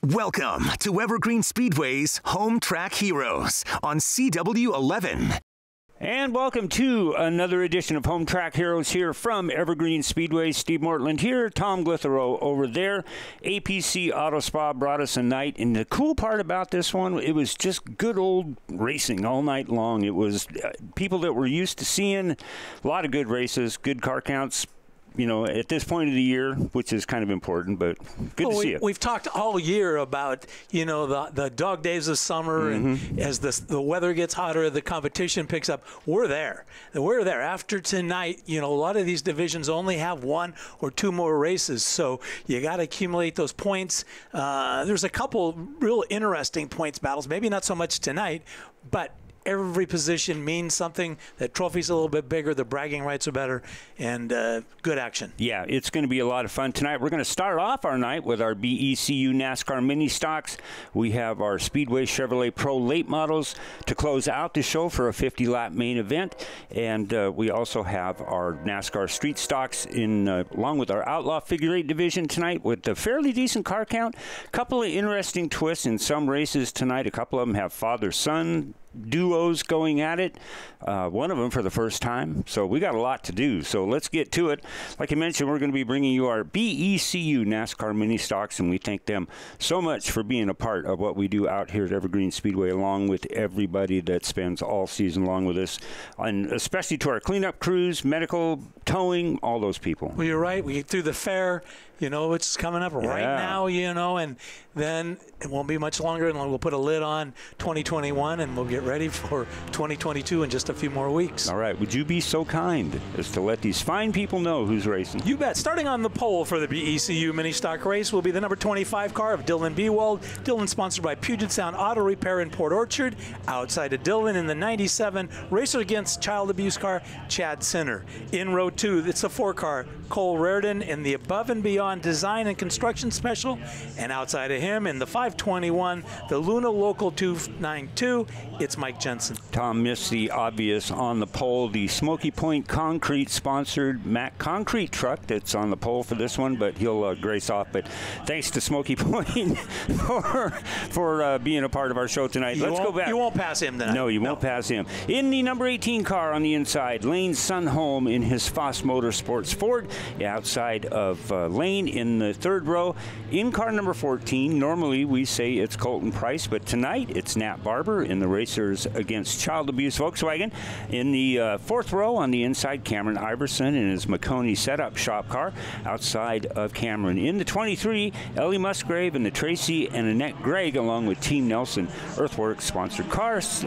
Welcome to Evergreen Speedway's Home Track Heroes on CW11. And welcome to another edition of Home Track Heroes here from Evergreen Speedway. Steve Mortland here, Tom Glithero over there. APC Auto Spa brought us a night, and the cool part about this one, it was just good old racing all night long. It was people that we're used to seeing, a lot of good races, good car counts. You know, at this point of the year, which is kind of important, but good to see it. We've talked all year about, you know, the dog days of summer, and as the weather gets hotter, the competition picks up. We're there. We're there. After tonight, you know, a lot of these divisions only have one or two more races, so you got to accumulate those points. There's a couple real interesting points battles, maybe not so much tonight, but every position means something. That trophy's a little bit bigger, the bragging rights are better, and good action. Yeah, it's going to be a lot of fun tonight. We're going to start off our night with our BECU NASCAR mini stocks. We have our Speedway Chevrolet Pro late models to close out the show for a 50-lap main event, and we also have our NASCAR street stocks along with our Outlaw Figure 8 division tonight with a fairly decent car count. A couple of interesting twists in some races tonight. A couple of them have father-son duos going at it, one of them for the first time, so we got a lot to do, so let's get to it. Like I mentioned, we're going to be bringing you our BECU NASCAR mini stocks, and we thank them so much for being a part of what we do out here at Evergreen Speedway, along with everybody that spends all season long with us, and especially to our cleanup crews, medical, towing, all those people. Well, you're right. We get through the fair, you know, it's coming up right now, you know, and then it won't be much longer, and we'll put a lid on 2021, and we'll get ready for 2022 in just a few more weeks. All right. Would you be so kind as to let these fine people know who's racing? You bet. Starting on the pole for the BECU mini stock race will be the number 25 car of Dylan Bewald. Dylan sponsored by Puget Sound Auto Repair in Port Orchard. Outside of Dylan in the 97, racer against child abuse car, Chad Sinner. In row 2, it's a 4-car, Cole Reardon in the Above and Beyond Design and Construction Special. And outside of him in the 521, the Luna Local 292, it's Mike Jensen. Tom missed the obvious on the pole, the Smoky Point Concrete sponsored Mack Concrete truck that's on the pole for this one, but he'll grace off. But thanks to Smoky Point for being a part of our show tonight. Let's go back. You won't pass him tonight. No, you won't pass him. In the number 18 car on the inside, Lane Sunholm in his Foss Motorsports Ford. Outside of Lane in the 3rd row. In car number 14, normally we say it's Colton Price, but tonight it's Nat Barber in the Racers Against Child Abuse Volkswagen. In the 4th row on the inside, Cameron Iverson in his McConey setup shop car. Outside of Cameron in the 23, Ellie Musgrave and the Tracy and Annette Gregg along with Team Nelson Earthworks sponsored cars.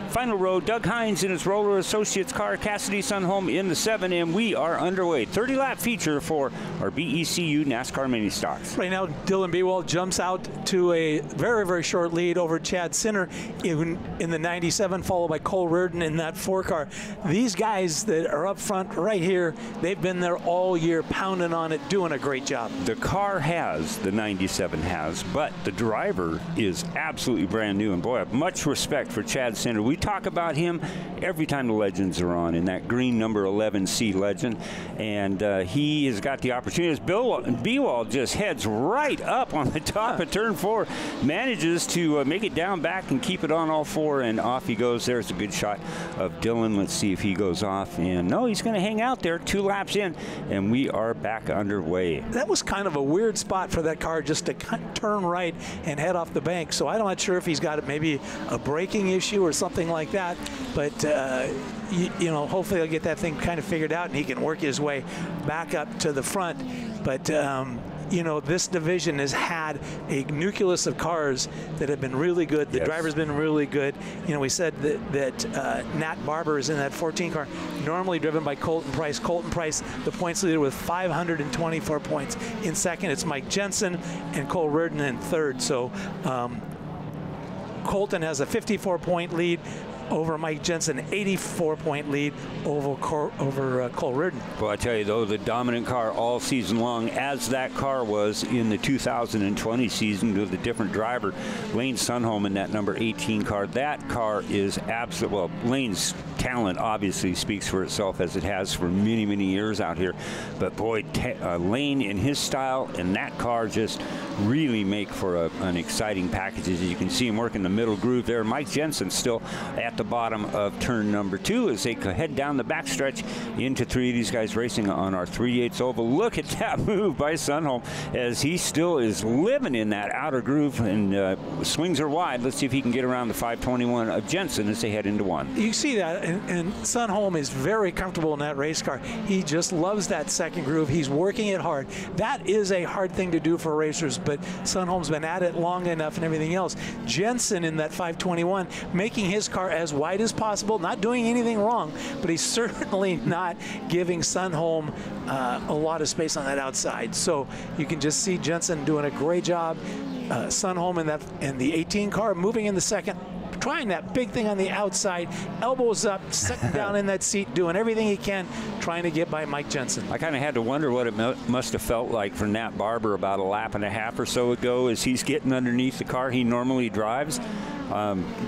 Final row, Doug Hines in his Roller Associates car, Cassidy Sunholm in the 7, and we are underway. 30-lap feature for our BECU NASCAR mini stocks. Right now, Dylan Bewald jumps out to a very, very short lead over Chad Sinner in the 97, followed by Cole Reardon in that 4-car. These guys that are up front right here, they've been there all year, pounding on it, doing a great job. The car has, the 97 has, but the driver is absolutely brand new, and boy, I have much respect for Chad Sinner. We talk about him every time the Legends are on, in that green number 11C Legend, and he has got the opportunity. As Bewald just heads right up on the top of turn 4, manages to make it down back and keep it on all 4, and off he goes. There's a good shot of Dylan. Let's see if he goes off, and no, he's going to hang out there 2 laps in, and we are back underway. That was kind of a weird spot for that car just to turn right and head off the bank, so I'm not sure if he's got maybe a braking issue or something like that, but you know, hopefully he'll get that thing kind of figured out and he can work his way back up to the front. But you know, this division has had a nucleus of cars that have been really good. The driver's been really good. You know, we said that Nat Barber is in that 14 car, normally driven by Colton Price. Colton Price, the points leader with 524 points. In second, it's Mike Jensen, and Cole Reardon in 3rd. So Colton has a 54-point lead. over Mike Jensen, 84-point lead over Cole Reardon. Well, I tell you, though, the dominant car all season long, as that car was in the 2020 season with a different driver, Lane Sunholm in that number 18 car. That car is absolute. Well, Lane's talent obviously speaks for itself, as it has for many, many years out here. But boy, Lane in his style and that car just really make for an exciting package. As you can see him working the middle groove there. Mike Jensen still at the bottom of turn number 2 as they head down the backstretch into 3 of these guys racing on our 3/8 oval. Look at that move by Sunholm as he still is living in that outer groove, and swings are wide. Let's see if he can get around the 521 of Jensen as they head into 1. You see that, and Sunholm is very comfortable in that race car. He just loves that second groove. He's working it hard. That is a hard thing to do for racers, but Sunholm's been at it long enough and everything else. Jensen in that 521, making his car as wide as possible, not doing anything wrong, but he's certainly not giving Sunholm a lot of space on that outside. So you can just see Jensen doing a great job. Sunholm in the 18 car moving in the second, trying that big thing on the outside, elbows up, sitting down in that seat, doing everything he can, trying to get by Mike Jensen. I kind of had to wonder what it must have felt like for Nat Barber about a lap and a half or so ago as he's getting underneath the car he normally drives.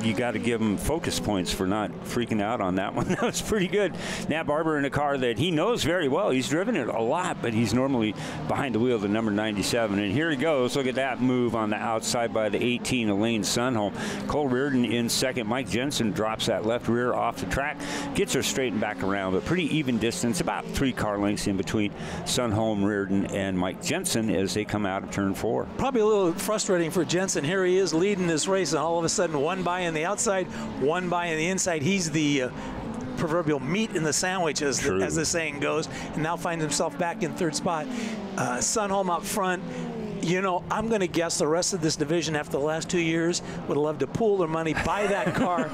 You got to give him focus points for not freaking out on that one. That was pretty good. Nat Barber in a car that he knows very well. He's driven it a lot, but he's normally behind the wheel of the number 97. And here he goes. Look at that move on the outside by the 18 of Lane Sunholm. Cole Reardon in second. Mike Jensen drops that left rear off the track, gets her straightened back around, but pretty even distance, about 3 car lengths in between Sunholm, Reardon, and Mike Jensen as they come out of turn 4. Probably a little frustrating for Jensen. Here he is leading this race, and all of a sudden one by on the outside, one by on the inside. He's the proverbial meat in the sandwich, as the saying goes, and now finds himself back in 3rd spot. Sunholm up front. You know, I'm going to guess the rest of this division after the last 2 years would love to pool their money, buy that car,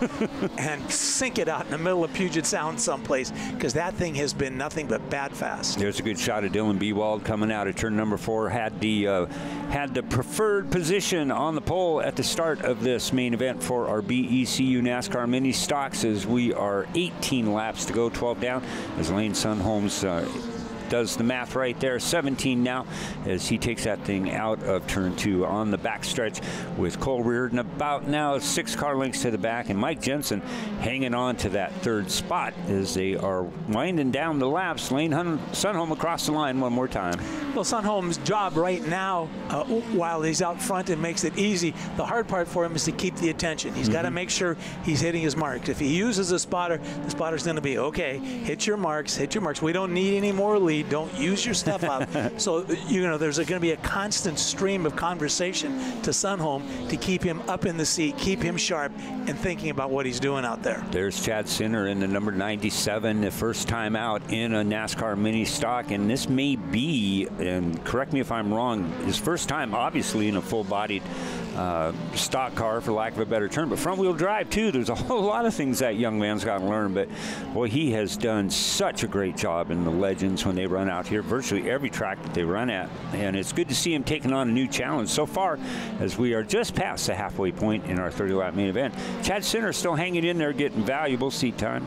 and sink it out in the middle of Puget Sound someplace, because that thing has been nothing but bad fast. There's a good shot of Dylan Bewald coming out of turn number 4. Had the preferred position on the pole at the start of this main event for our BECU NASCAR Mini Stocks, as we are 18 laps to go, 12 down, as Lane Sunholm's does the math right there. 17 now as he takes that thing out of turn 2 on the backstretch with Cole Reardon about now 6 car lengths to the back, and Mike Jensen hanging on to that 3rd spot as they are winding down the laps. Lane Sunholm across the line one more time. Well, Sunholm's job right now, while he's out front and makes it easy, the hard part for him is to keep the attention. He's got to make sure he's hitting his marks. If he uses a spotter, the spotter's going to be, okay, hit your marks, hit your marks. We don't need any more lead. Don't use your stuff up. So, you know, there's going to be a constant stream of conversation to Sunholm to keep him up in the seat, keep him sharp, and thinking about what he's doing out there. There's Chad Sinner in the number 97, the first time out in a NASCAR Mini Stock, and this may be, and correct me if I'm wrong, his first time obviously in a full-bodied stock car, for lack of a better term, but front-wheel drive too. There's a whole lot of things that young man's got to learn, but boy, he has done such a great job in the Legends when they run out here, virtually every track that they run at, and it's good to see him taking on a new challenge so far as we are just past the halfway point in our 30-lap main event. Chad Sinner still hanging in there, getting valuable seat time.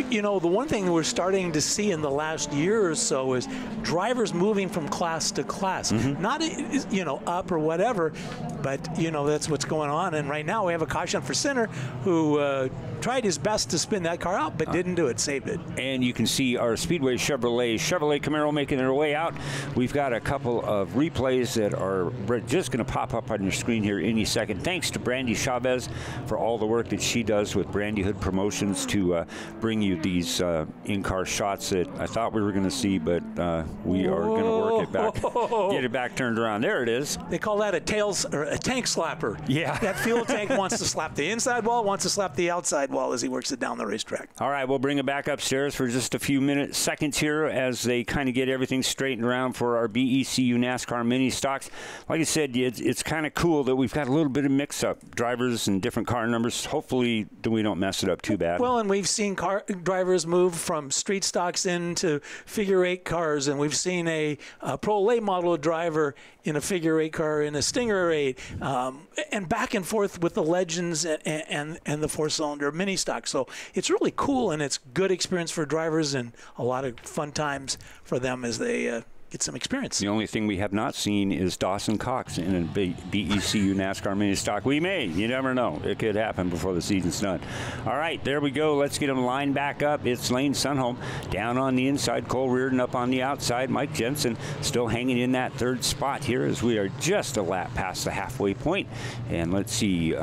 You know, the one thing we're starting to see in the last year or so is drivers moving from class to class. Not, you know, up or whatever, but, you know, that's what's going on. And right now we have a caution for Sinner, who tried his best to spin that car out, but didn't do it, saved it. And you can see our Speedway Chevrolet Camaro making their way out. We've got a couple of replays that are just going to pop up on your screen here any second. Thanks to Brandy Chavez for all the work that she does with Brandy Hood Promotions to bring you these in-car shots that I thought we were going to see, but we are going to work it back, get it back turned around. There it is. They call that a tank slapper. Yeah. That fuel tank wants to slap the inside wall, wants to slap the outside wall as he works it down the racetrack. All right, we'll bring it back upstairs for just a few seconds here as they kind of get everything straightened around for our BECU NASCAR Mini Stocks. Like I said, it's kind of cool that we've got a little bit of mix-up. Drivers and different car numbers. Hopefully we don't mess it up too bad. Well, and we've seen drivers move from street stocks into figure-8 cars, and we've seen a Pro late model driver in a figure-8 car in a Stinger 8. and back and forth with the Legends and the 4-cylinder mini stock. So it's really cool, and it's good experience for drivers and a lot of fun times for them as they get some experience. The only thing we have not seen is Dawson Cox in a BECU NASCAR mini stock. We may. You never know. It could happen before the season's done. All right, there we go. Let's get them lined back up. It's Lane Sunholm down on the inside, Cole Reardon up on the outside. Mike Jensen still hanging in that third spot here as we are just a lap past the halfway point. And let's see,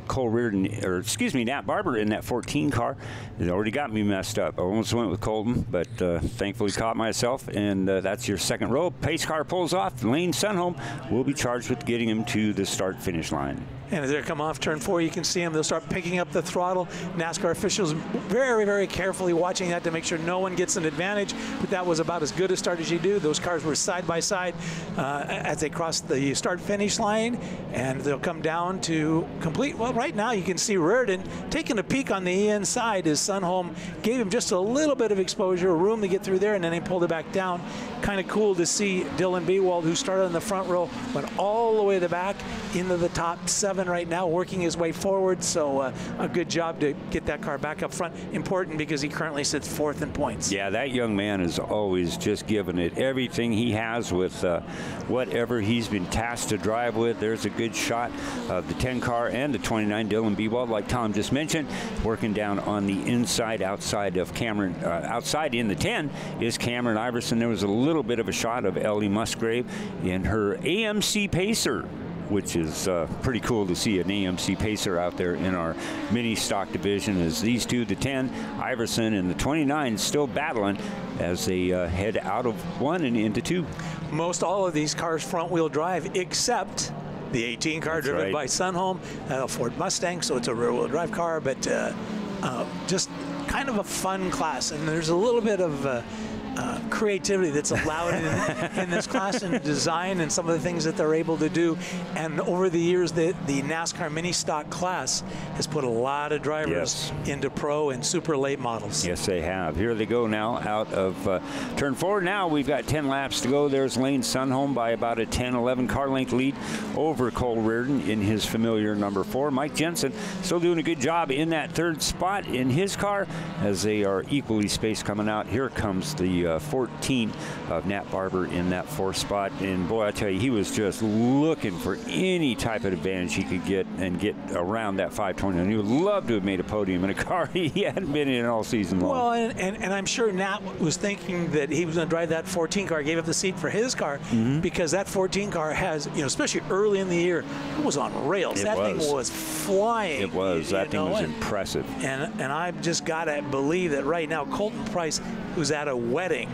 Cole Reardon, or excuse me, Nat Barber in that 14 car. It already got me messed up. I almost went with Colton, but thankfully caught myself, and that's your second row. Pace car pulls off. Lane Sunholm will be charged with getting him to the start-finish line. And as they come off turn 4, you can see them. They'll start picking up the throttle. NASCAR officials very, very carefully watching that to make sure no one gets an advantage. But that was about as good a start as you do. Those cars were side by side as they crossed the start-finish line, and they'll come down to complete. Well, right now you can see Reardon taking a peek on the inside as Sunholm gave him just a little bit of exposure, room to get through there, and then he pulled it back down. Kind of cool to see Dylan Bewald, who started in the front row, went all the way to the back into the top 7 right now, working his way forward. So a good job to get that car back up front. Important because he currently sits 4th in points. Yeah, that young man is always just giving it everything he has with whatever he's been tasked to drive with. There's a good shot of the 10 car and the 29 Dylan Bewald, like Tom just mentioned, working down on the inside outside of Cameron. Outside in the 10 is Cameron Iverson. There was a little bit of a shot of Ellie Musgrave in her AMC Pacer, which is pretty cool to see an AMC Pacer out there in our mini stock division, as these two, the 10, Iverson, and the 29, still battling as they head out of 1 and into 2. Most all of these cars front-wheel drive, except the 18 car driven by Sunholm, a Ford Mustang, so it's a rear-wheel drive car, but just kind of a fun class. And there's a little bit of creativity that's allowed in this class, and design and some of the things that they're able to do. And over the years, the NASCAR mini stock class has put a lot of drivers into pro and super late models. Yes, they have. Here they go now out of turn 4. Now we've got 10 laps to go. There's Lane Sunholm by about a 10-11 car length lead over Cole Reardon in his familiar number 4. Mike Jensen still doing a good job in that 3rd spot in his car as they are equally spaced coming out. Here comes the 14 of Nat Barber in that 4th spot, and boy, I tell you, he was just looking for any type of advantage he could get and get around that 520. And he would love to have made a podium in a car he hadn't been in all season long. Well, and I'm sure Nat was thinking that he was going to drive that 14 car, gave up the seat for his car, because that 14 car has, you know, especially early in the year, it was on rails. That thing was flying. It was. That thing was impressive. And I've just got to believe that right now Colton Price, who's at a wedding,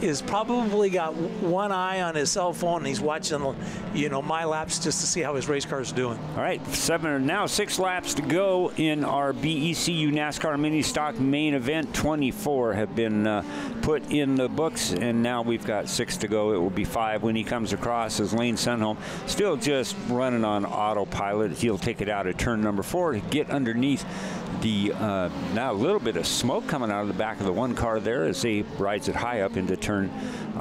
is probably got one eye on his cell phone, and he's watching, you know, my laps just to see how his race car is doing. All right, 6 laps to go in our BECU NASCAR mini stock main event. 24 have been put in the books, and now we've got 6 to go. It will be 5 when he comes across, as Lane Sunholm still just running on autopilot. He'll take it out at turn number 4 to get underneath the now a little bit of smoke coming out of the back of the 1 car there as he rides it high up into turn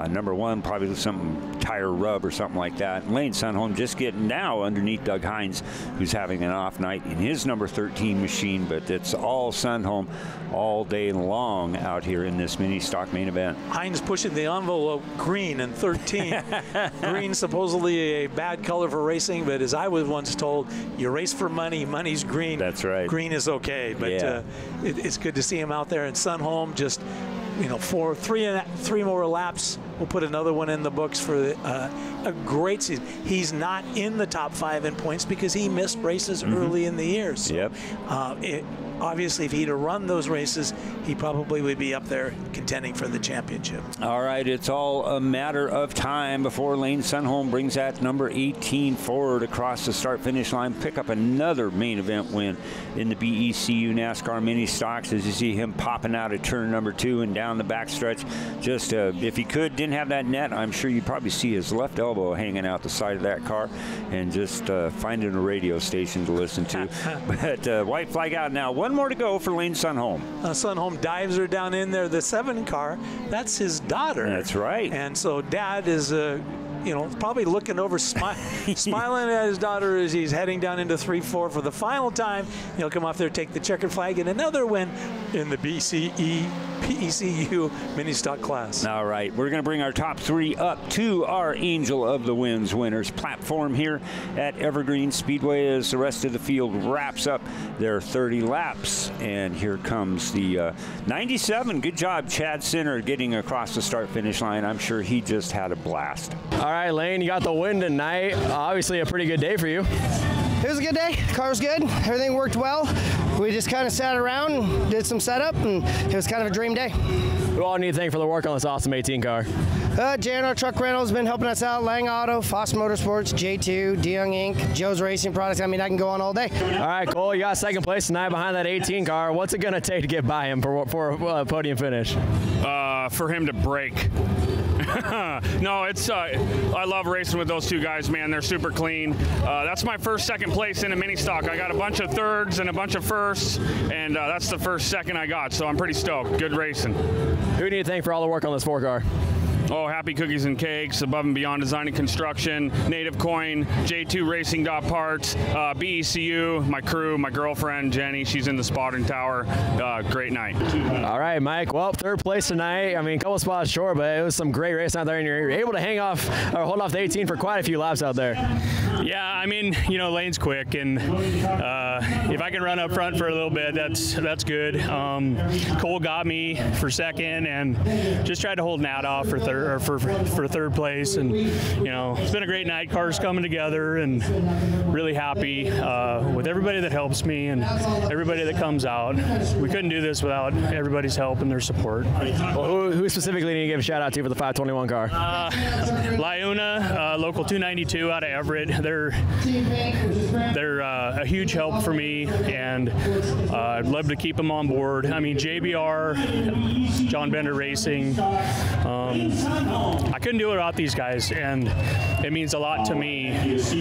number 1, probably some tire rub or something like that. Lane Sunholm just getting now underneath Doug Hines, who's having an off night in his number 13 machine, but it's all Sunholm all day long out here in this mini stock main event. Hines pushing the envelope, green in 13. Green supposedly a bad color for racing, but as I was once told, you race for money, money's green. That's right. Green is okay, but it's good to see him out there. And Sunholm just, you know, for three more laps, we'll put another one in the books for a great season. He's not in the top 5 in points because he missed races early in the year. So, obviously, if he'd have run those races, he probably would be up there contending for the championship. All right, it's all a matter of time before Lane Sunholm brings that number 18 forward across the start-finish line, pick up another main event win in the BECU NASCAR mini stocks, as you see him popping out at turn number 2 and down the backstretch. Just if he didn't have that net, I'm sure you'd probably see his left elbow hanging out the side of that car and just finding a radio station to listen to. But white flag out now. 1 more to go for Lane Sunholm. Sunholm dives her down in there. The 7 car, that's his daughter. That's right. And so Dad is probably looking over, smiling at his daughter as he's heading down into 3-4 for the final time. He'll come off there, take the checkered flag, and another win in the PECU mini stock class. All right, we're going to bring our top 3 up to our Angel of the Winds winners platform here at Evergreen Speedway as the rest of the field wraps up their 30 laps. And here comes the 97. Good job, Chad Sinner, getting across the start-finish line. I'm sure he just had a blast. All right, Lane, you got the win tonight. Obviously a pretty good day for you. It was a good day. The car was good. Everything worked well. We just kind of sat around and did some setup, and it was kind of a dream day. Who all need to thank for the work on this awesome 18 car? JNR Truck Rental has been helping us out. Lang Auto, Foss Motorsports, J2, DeYoung Inc., Joe's Racing Products. I mean, I can go on all day. All right, Cole, you got second place tonight behind that 18 car. What's it going to take to get by him for a podium finish? For him to break. No, it's I love racing with those two guys, man. They're super clean. That's my first second place in a mini stock. I got a bunch of thirds and a bunch of firsts, and that's the first second I got, so I'm pretty stoked. Good racing. Who do you need to thank for all the work on this 4 car? Oh, Happy Cookies and Cakes, Above and Beyond Design and Construction, Native Coin, J2 Racing Parts, BECU, my crew, my girlfriend, Jenny, she's in the spotting tower. Great night. All right, Mike. Well, third place tonight. I mean, a couple spots short, but it was some great racing out there, and you're able to hold off the 18 for quite a few laps out there. Yeah, I mean, Lane's quick, and if I can run up front for a little bit, that's good. Cole got me for second, and just tried to hold Nat off for third place, and it's been a great night. Cars coming together, and really happy with everybody that helps me and everybody that comes out. We couldn't do this without everybody's help and their support. Well, who specifically do you give a shout out to for the 521 car? Lyuna, local 292 out of Everett. They're a huge help for me, and I'd love to keep them on board. I mean, JBR, John Bender Racing. I couldn't do it without these guys, and it means a lot to me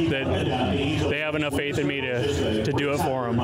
that they have enough faith in me to do it for them.